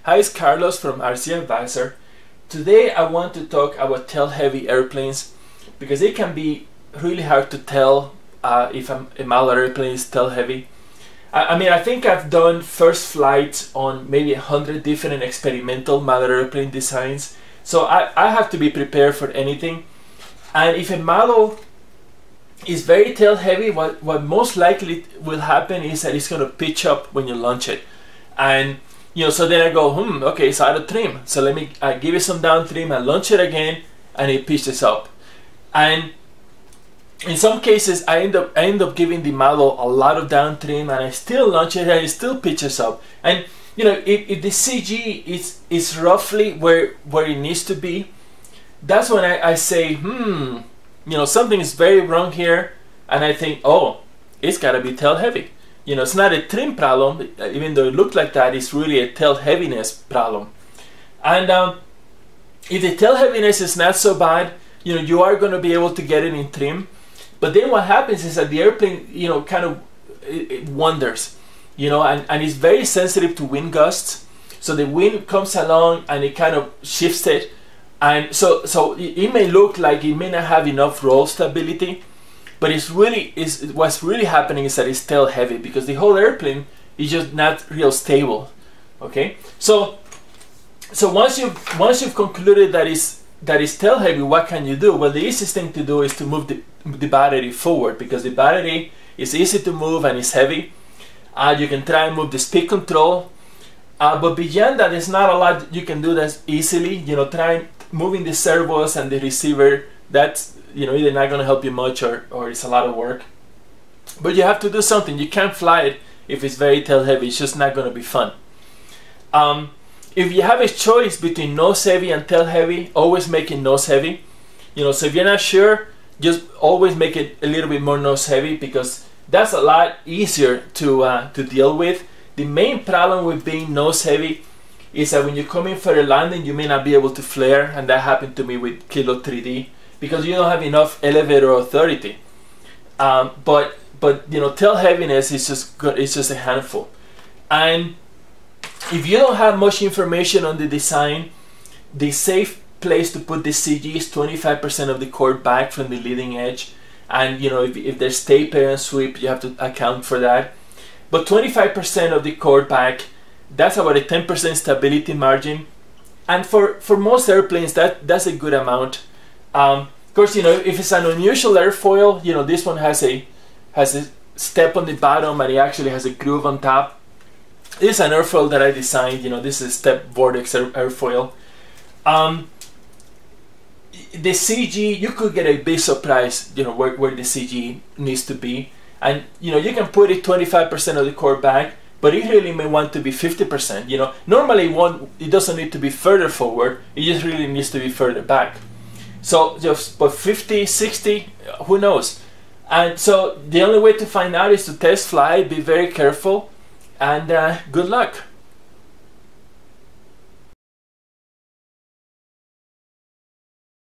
Hi, it's Carlos from RC Advisor. Today I want to talk about tail-heavy airplanes because it can be really hard to tell if a model airplane is tail-heavy. I think I've done first flights on maybe 100 different experimental model airplane designs, so I have to be prepared for anything. And if a model is very tail-heavy, what most likely will happen is that it's going to pitch up when you launch it. And so then I go, okay, it's out of trim. So let me give it some down trim and launch it again, and it pitches up. And in some cases, I end up giving the model a lot of down trim, and I still launch it, and it still pitches up. And if the CG is roughly where it needs to be, that's when I say, something is very wrong here, and I think, oh, it's got to be tail heavy. It's not a trim problem, even though it looked like that. It's really a tail heaviness problem. And if the tail heaviness is not so bad, you are going to be able to get it in trim. But then what happens is that the airplane, it wanders, and it's very sensitive to wind gusts. So the wind comes along and it kind of shifts it, and so it may look like it may not have enough roll stability. But what's really happening is that it's tail heavy because the whole airplane is just not real stable. Okay, so once you've concluded that it's tail heavy, what can you do? Well, the easiest thing to do is to move the battery forward, because the battery is easy to move and it's heavy. You can try and move the speed control, but beyond that, there's not a lot you can do that easily. Try moving the servos and the receiver. That's either not going to help you much or it's a lot of work. But you have to do something. You can't fly it if it's very tail heavy. It's just not going to be fun. If you have a choice between nose heavy and tail heavy, always make it nose heavy. So if you're not sure, just always make it a little bit more nose heavy, because that's a lot easier to deal with. The main problem with being nose heavy is that when you come in for a landing, you may not be able to flare, and that happened to me with Kilo 3D. Because you don't have enough elevator authority. But tail heaviness is just a handful. And if you don't have much information on the design, the safe place to put the CG is 25% of the chord back from the leading edge. And if there's taper and sweep, you have to account for that. But 25% of the chord back, that's about a 10% stability margin. And for most airplanes, that's a good amount. Of course, if it's an unusual airfoil, this one has a step on the bottom, and it actually has a groove on top. This is an airfoil that I designed. This is a step vortex airfoil. The CG, you could get a big surprise, where the CG needs to be, and you can put it 25% of the chord back, but it really may want to be 50%. Normally it doesn't need to be further forward. It just really needs to be further back. So but 50, 60, who knows? And so the only way to find out is to test fly, be very careful, and good luck.